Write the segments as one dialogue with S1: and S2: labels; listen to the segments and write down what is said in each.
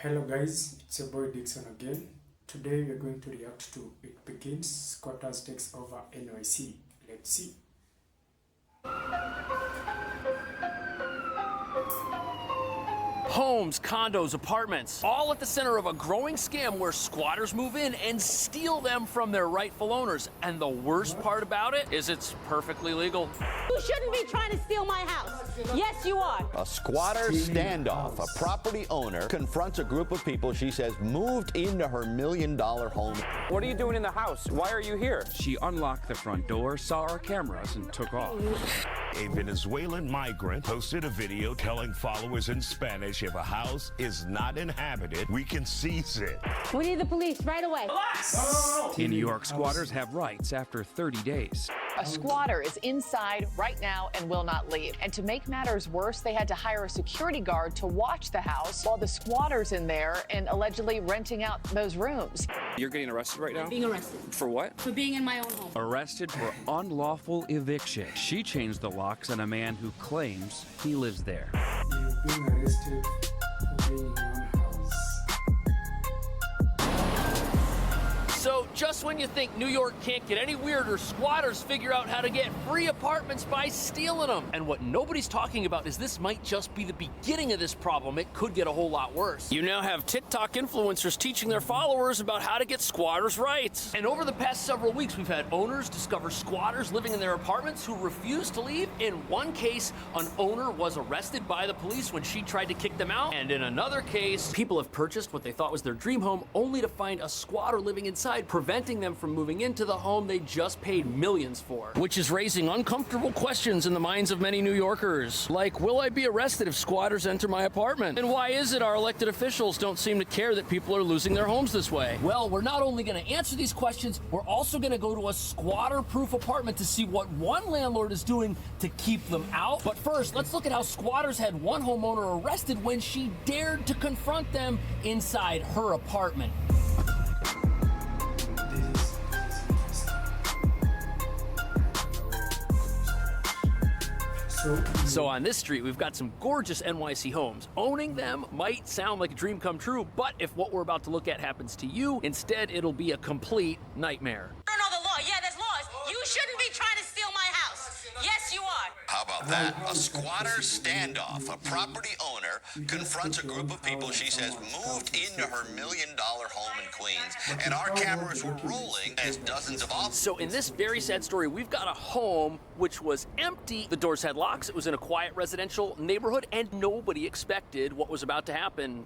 S1: Hello guys, it's your boy Dixon again. Today we're going to react to It Begins, Squatters Takes Over NYC. Let's see.
S2: Homes, condos, apartments, all at the center of a growing scam where squatters move in and steal them from their rightful owners. And the worst part about it is it's perfectly legal.
S3: You shouldn't be trying to steal my house. Yes, you are.
S4: A squatter standoff. A property owner confronts a group of people she says moved into her $1 million home.
S5: What are you doing in the house? Why are you here?
S6: She unlocked the front door, saw our cameras, and took off.
S7: A Venezuelan migrant posted a video telling followers in Spanish if a house is not inhabited, we can seize it.
S3: We need the police right away.
S6: In New York, squatters have rights after 30 days.
S8: A squatter is inside right now and will not leave. And to make matters worse, they had to hire a security guard to watch the house while the squatter's in there and allegedly renting out those rooms.
S5: You're getting arrested right now?
S3: Being arrested.
S5: For what?
S3: For being in my own home.
S6: Arrested for unlawful eviction. She changed the locks on a man who claims he lives there.
S1: You've been arrested for being in your own house.
S2: So just when you think New York can't get any weirder, squatters figure out how to get free apartments by stealing them. And what nobody's talking about is this might just be the beginning of this problem. It could get a whole lot worse. You now have TikTok influencers teaching their followers about how to get squatters' rights. And over the past several weeks, we've had owners discover squatters living in their apartments who refuse to leave. In one case, an owner was arrested by the police when she tried to kick them out. And in another case, people have purchased what they thought was their dream home only to find a squatter living inside, preventing them from moving into the home they just paid millions for. Which is raising uncomfortable questions in the minds of many New Yorkers. Like, will I be arrested if squatters enter my apartment? And why is it our elected officials don't seem to care that people are losing their homes this way? Well, we're not only going to answer these questions, we're also going to go to a squatter-proof apartment to see what one landlord is doing to keep them out. But first, let's look at how squatters had one homeowner arrested when she dared to confront them inside her apartment. So on this street, we've got some gorgeous NYC homes. Owning them might sound like a dream come true, but if what we're about to look at happens to you, instead it'll be a complete nightmare.
S3: I don't know the law. Yeah, there's laws. You shouldn't be trying to steal my house. Yes, you are.
S4: How about that? A squatter standoff. A property owner confronts a group of people she says moved into her $1 million home in Queens. And our cameras were rolling as dozens of officers.
S2: So in this very sad story, we've got a home which was empty. The doors had locks. It was in a quiet residential neighborhood, and nobody expected what was about to happen.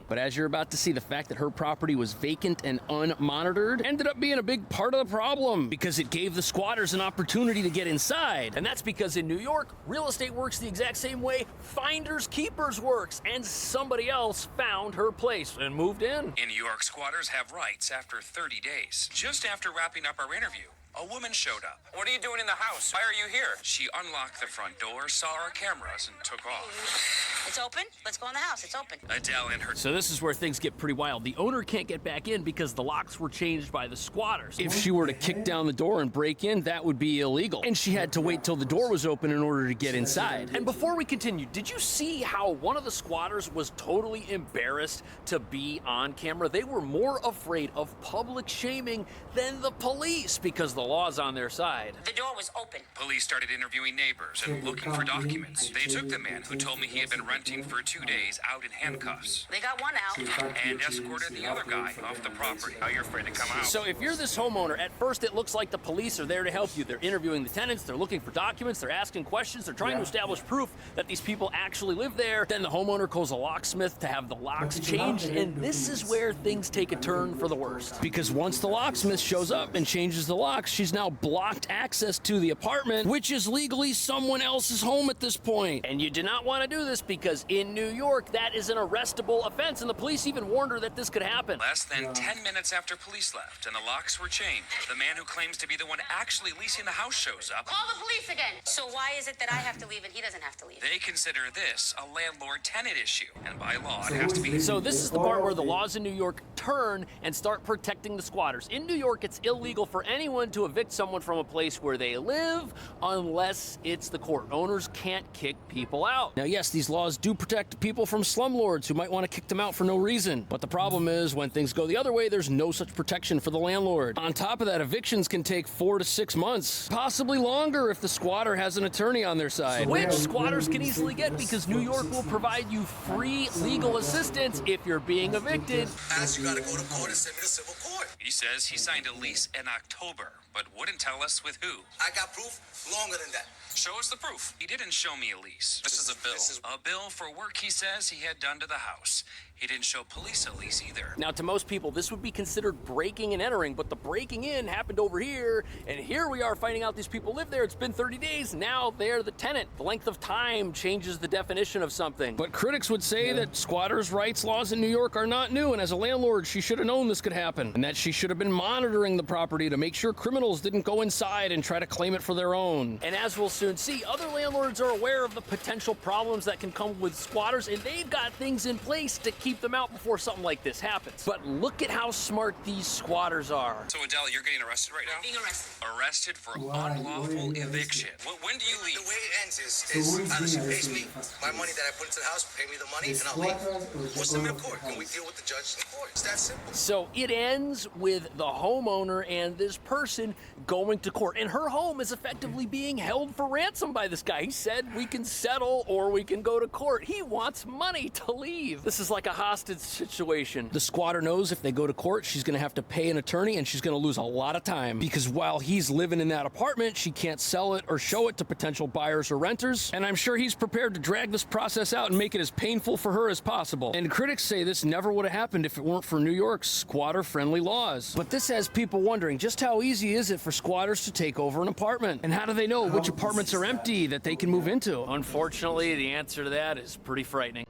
S2: But as you're about to see, the fact that her property was vacant and unmonitored ended up being a big part of the problem because it gave the squatters an opportunity to get inside. And that's because in New York, real estate works the exact same way finders keepers works, and somebody else found her place and moved in.
S6: In New York, squatters have rights after 30 days. Just after wrapping up our interview, a woman showed up.
S5: What are you doing in the house? Why are you here?
S6: She unlocked the front door, saw our cameras, and took off.
S3: It's open. Let's go in the house. It's open.
S6: Adele and her...
S2: So this is where things get pretty wild. The owner can't get back in because the locks were changed by the squatters. If she were to kick down the door and break in, that would be illegal. And she had to wait till the door was open in order to get inside. And before we continue, did you see how one of the squatters was totally embarrassed to be on camera? They were more afraid of public shaming than the police because the law's on their side.
S3: The door was open.
S6: Police started interviewing neighbors and looking for documents. They took the man who told me he had been renting for 2 days out in handcuffs.
S3: They got one out.
S6: And escorted the other guy off the property. Now you're afraid to come out.
S2: So if you're this homeowner, at first it looks like the police are there to help you. They're interviewing the tenants, they're looking for documents, they're asking questions, they're trying to establish proof that these people actually live there. Then the homeowner calls a locksmith to have the locks changed, and this is where things take a turn for the worst. Because once the locksmith shows up and changes the locks, she's now blocked access to the apartment, which is legally someone else's home at this point. And you do not want to do this because in New York, that is an arrestable offense, and the police even warned her that this could happen.
S6: Less than 10 minutes after police left and the locks were changed, the man who claims to be the one actually leasing the house shows up.
S3: Call the police again. So why is it that I have to leave and he doesn't have to leave?
S6: They consider this a landlord-tenant issue, and by law, it has to be...
S2: So this is the part where the laws in New York turn and start protecting the squatters. In New York, it's illegal for anyone to evict someone from a place where they live unless it's the court. Owners can't kick people out. Now, yes, these laws do protect people from slumlords who might want to kick them out for no reason. But the problem is when things go the other way, there's no such protection for the landlord. On top of that, evictions can take 4 to 6 months, possibly longer if the squatter has an attorney on their side, which squatters can easily get because New York will provide you free legal assistance if you're being evicted.
S4: As you gotta go to court and send me to civil court.
S6: He says he signed a lease in October, but wouldn't tell us with who.
S4: I got proof longer than that.
S6: Show us the proof. He didn't show me a lease.
S4: This is a bill.
S6: A bill for work he says he had done to the house. He didn't show police a lease either.
S2: Now, to most people, this would be considered breaking and entering, but the breaking in happened over here, and here we are finding out these people live there. It's been 30 days. Now they're the tenant. The length of time changes the definition of something. But critics would say that squatters' rights laws in New York are not new, and as a landlord, she should have known this could happen, and that she should have been monitoring the property to make sure criminals didn't go inside and try to claim it for their own. And as we'll soon see, other landlords are aware of the potential problems that can come with squatters, and they've got things in place to keep them out before something like this happens. But look at how smart these squatters are.
S6: So, Adele, you're getting arrested right now?
S3: Being arrested.
S6: Arrested for unlawful eviction. When do you leave?
S4: The way it ends is either she pays me my money that I put into the house, pay me the money, and I'll leave. Or send me to court, and we deal with the judge in court. It's that simple.
S2: So it ends with the homeowner and this person going to court. And her home is effectively being held for ransom by this guy. He said we can settle or we can go to court. He wants money to leave. This is like a hostage situation. The squatter knows if they go to court, she's going to have to pay an attorney and she's going to lose a lot of time because while he's living in that apartment, she can't sell it or show it to potential buyers or renters. And I'm sure he's prepared to drag this process out and make it as painful for her as possible. And critics say this never would have happened if it weren't for New York's squatter-friendly laws. But this has people wondering just how easy is it for squatters to take over an apartment? And how do they know which apartments are empty that they can move into? Unfortunately, the answer to that is pretty frightening.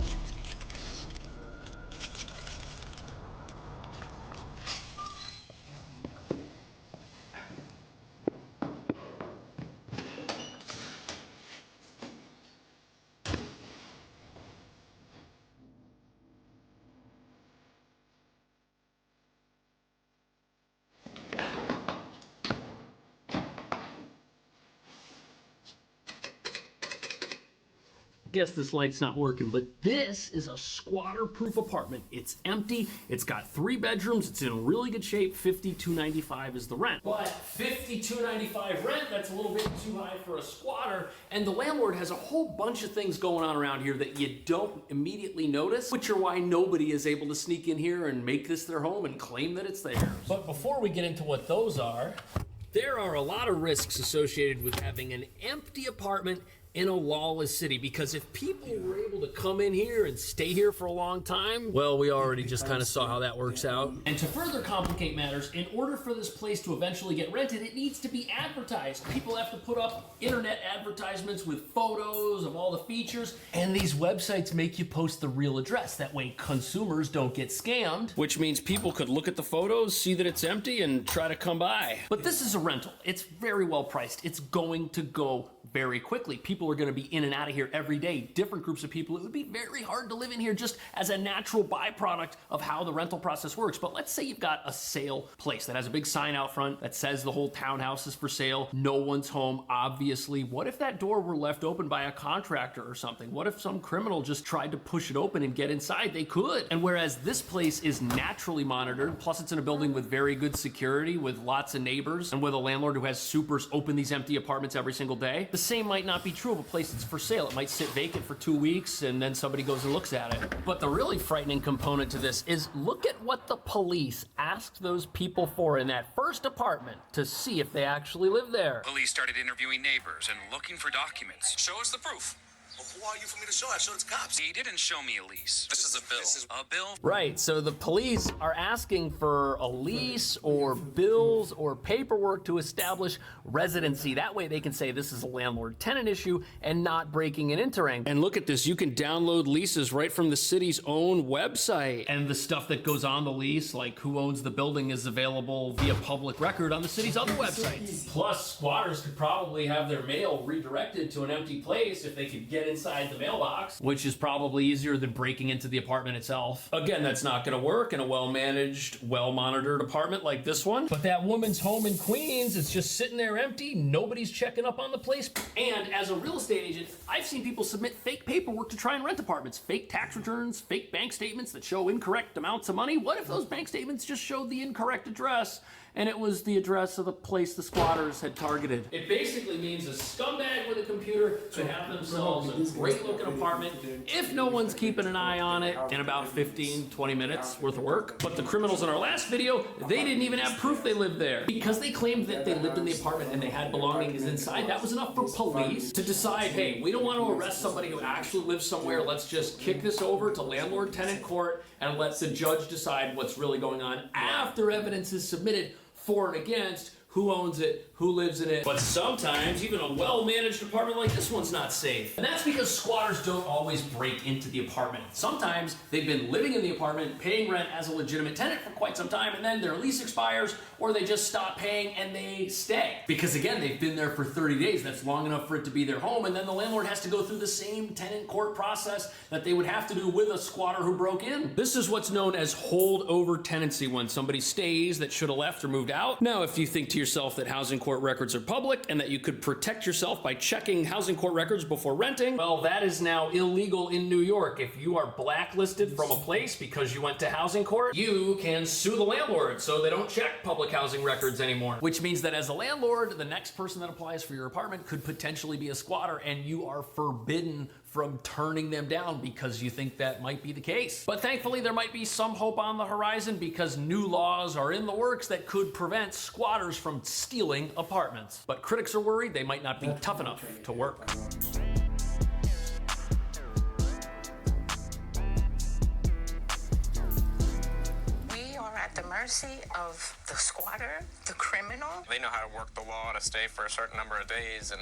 S2: Guess this light's not working, but this is a squatter-proof apartment. It's empty, it's got 3 bedrooms, it's in really good shape. $52.95 is the rent. But $52.95 rent, that's a little bit too high for a squatter, and the landlord has a whole bunch of things going on around here that you don't immediately notice, which are why nobody is able to sneak in here and make this their home and claim that it's theirs. But before we get into what those are, there are a lot of risks associated with having an empty apartment in a lawless city, because if people were able to come in here and stay here for a long time, well, we already just kind of saw how that works out. And to further complicate matters, in order for this place to eventually get rented, it needs to be advertised. People have to put up internet advertisements with photos of all the features, and these websites make you post the real address. That way consumers don't get scammed, which means people could look at the photos, see that it's empty, and try to come by. But this is a rental. It's very well priced. It's going to go very quickly. People are going to be in and out of here every day. Different groups of people. It would be very hard to live in here just as a natural byproduct of how the rental process works. But let's say you've got a sale place that has a big sign out front that says the whole townhouse is for sale. No one's home, obviously. What if that door were left open by a contractor or something? What if some criminal just tried to push it open and get inside? They could. And whereas this place is naturally monitored, plus it's in a building with very good security, with lots of neighbors, and with a landlord who has supers open these empty apartments every single day, the same might not be true of a place that's for sale. It might sit vacant for 2 weeks and then somebody goes and looks at it. But the really frightening component to this is look at what the police asked those people for in that first apartment to see if they actually live there.
S6: Police started interviewing neighbors and looking for documents. Show us the proof.
S4: Well, who are you for me to show? I showed it to cops.
S6: He didn't show me a lease. This is a bill. A bill?
S2: Right, so the police are asking for a lease or bills or paperwork to establish residency. That way they can say this is a landlord-tenant issue and not breaking and entering. And look at this, you can download leases right from the city's own website. And the stuff that goes on the lease, like who owns the building, is available via public record on the city's other websites. Plus, squatters could probably have their mail redirected to an empty place if they could get get inside the mailbox, which is probably easier than breaking into the apartment itself. Again, that's not gonna work in a well-managed, well-monitored apartment like this one. But that woman's home in Queens, it's just sitting there empty, nobody's checking up on the place. And as a real estate agent, I've seen people submit fake paperwork to try and rent apartments, fake tax returns, fake bank statements that show incorrect amounts of money. What if those bank statements just showed the incorrect address and it was the address of the place the squatters had targeted? It basically means a scumbag with a computer could have themselves a great looking apartment if no one's keeping an eye on it in about 15, 20 minutes worth of work. But the criminals in our last video, they didn't even have proof they lived there. Because they claimed that they lived in the apartment and they had belongings inside, that was enough for police to decide, hey, we don't want to arrest somebody who actually lives somewhere. Let's just kick this over to landlord-tenant court and let the judge decide what's really going on after evidence is submitted for and against, who owns it, who lives in it. But sometimes even a well-managed apartment like this one's not safe. And that's because squatters don't always break into the apartment. Sometimes they've been living in the apartment, paying rent as a legitimate tenant for quite some time, and then their lease expires, or they just stop paying and they stay. Because again, they've been there for 30 days. That's long enough for it to be their home, and then the landlord has to go through the same tenant court process that they would have to do with a squatter who broke in. This is what's known as holdover tenancy, when somebody stays that should have left or moved out. Now, if you think to yourself that housing court records are public and that you could protect yourself by checking housing court records before renting, well, that is now illegal in New York. If you are blacklisted from a place because you went to housing court, you can sue the landlord so they don't check public housing records anymore. Which means that as a landlord, the next person that applies for your apartment could potentially be a squatter, and you are forbidden from turning them down because you think that might be the case. But thankfully, there might be some hope on the horizon because new laws are in the works that could prevent squatters from stealing apartments. But critics are worried they might not be tough enough to work.
S3: We are at the mercy of the squatter, the criminal.
S5: They know how to work the law to stay for a certain number of days and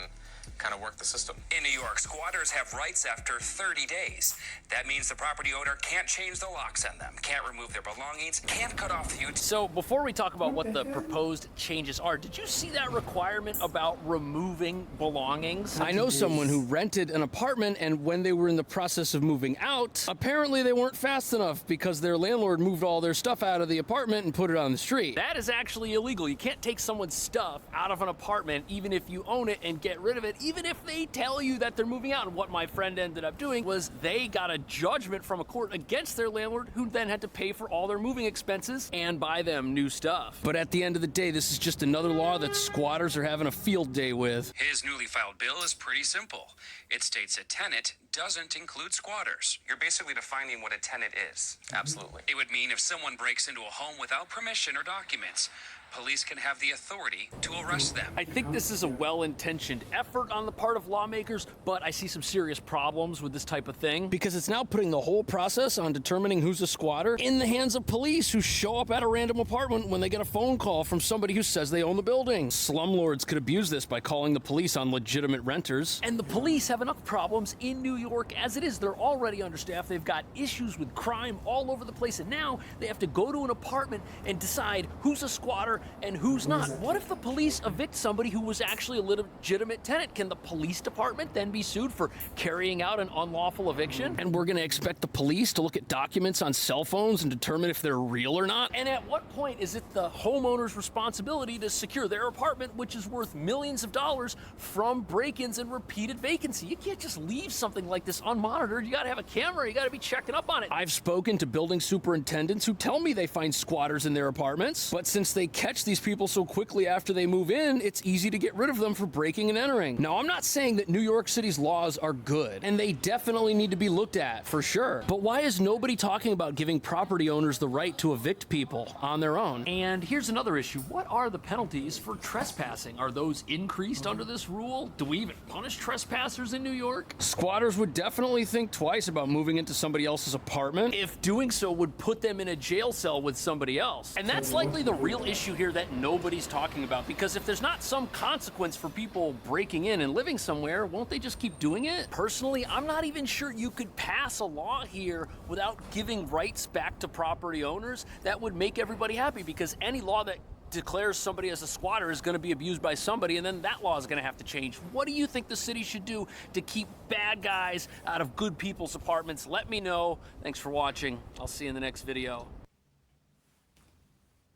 S5: kind of work the system.
S6: In New York, squatters have rights after 30 days. That means the property owner can't change the locks on them, can't remove their belongings, can't cut off the utilities.
S2: So before we talk about what the proposed changes are, did you see that requirement about removing belongings? I know someone who rented an apartment, and when they were in the process of moving out, apparently they weren't fast enough because their landlord moved all their stuff out of the apartment and put it on the street. That is actually illegal. You can't take someone's stuff out of an apartment, even if you own it, and get rid of it, even if they tell you that they're moving out. And what my friend ended up doing was they got a judgment from a court against their landlord, who then had to pay for all their moving expenses and buy them new stuff. But at the end of the day, this is just another law that squatters are having a field day with.
S6: His newly filed bill is pretty simple. It states a tenant doesn't include squatters.
S5: You're basically defining what a tenant is. Absolutely.
S6: It would mean if someone breaks into a home without permission or documents, police can have the authority to arrest them.
S2: I think this is a well-intentioned effort on the part of lawmakers, but I see some serious problems with this type of thing because it's now putting the whole process on determining who's a squatter in the hands of police who show up at a random apartment when they get a phone call from somebody who says they own the building. Slumlords could abuse this by calling the police on legitimate renters. And the police have enough problems in New York as it is. They're already understaffed. They've got issues with crime all over the place, and now they have to go to an apartment and decide who's a squatter and who's not. What if the police evict somebody who was actually a legitimate tenant? Can the police department then be sued for carrying out an unlawful eviction? And we're gonna expect the police to look at documents on cell phones and determine if they're real or not? And at what point is it the homeowner's responsibility to secure their apartment, which is worth millions of dollars, from break-ins and repeated vacancy? You can't just leave something like this unmonitored. You gotta have a camera, you gotta be checking up on it. I've spoken to building superintendents who tell me they find squatters in their apartments, but since they catch these people so quickly after they move in, it's easy to get rid of them for breaking and entering. Now, I'm not saying that New York City's laws are good, and they definitely need to be looked at, for sure. But why is nobody talking about giving property owners the right to evict people on their own? And here's another issue. What are the penalties for trespassing? Are those increased under this rule? Do we even punish trespassers in New York? Squatters would definitely think twice about moving into somebody else's apartment if doing so would put them in a jail cell with somebody else. And that's likely the real issue here that nobody's talking about, because if there's not some consequence for people breaking in and living somewhere, won't they just keep doing it? Personally, I'm not even sure you could pass a law here without giving rights back to property owners that would make everybody happy, because any law that declares somebody as a squatter is going to be abused by somebody, and then that law is going to have to change. What do you think the city should do to keep bad guys out of good people's apartments? Let me know. Thanks for watching. I'll see you in the next video.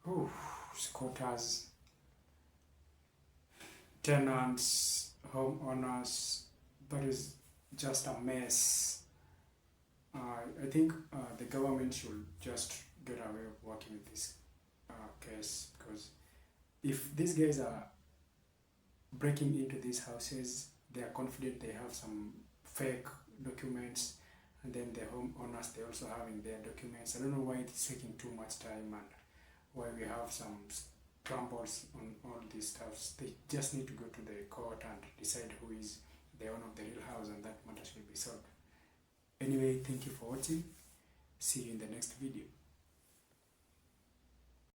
S1: Ooh, squatters, tenants, homeowners, that is just a mess. I think the government should just get away of working with this case, because if these guys are breaking into these houses, they are confident they have some fake documents, and then the homeowners, they also having their documents. I don't know why it's taking too much time and why we have some scrambles on all these stuffs. They just need to go to the court and decide who is the owner of the real house, and that matter should be solved. Anyway, thank you for watching. See you in the next video.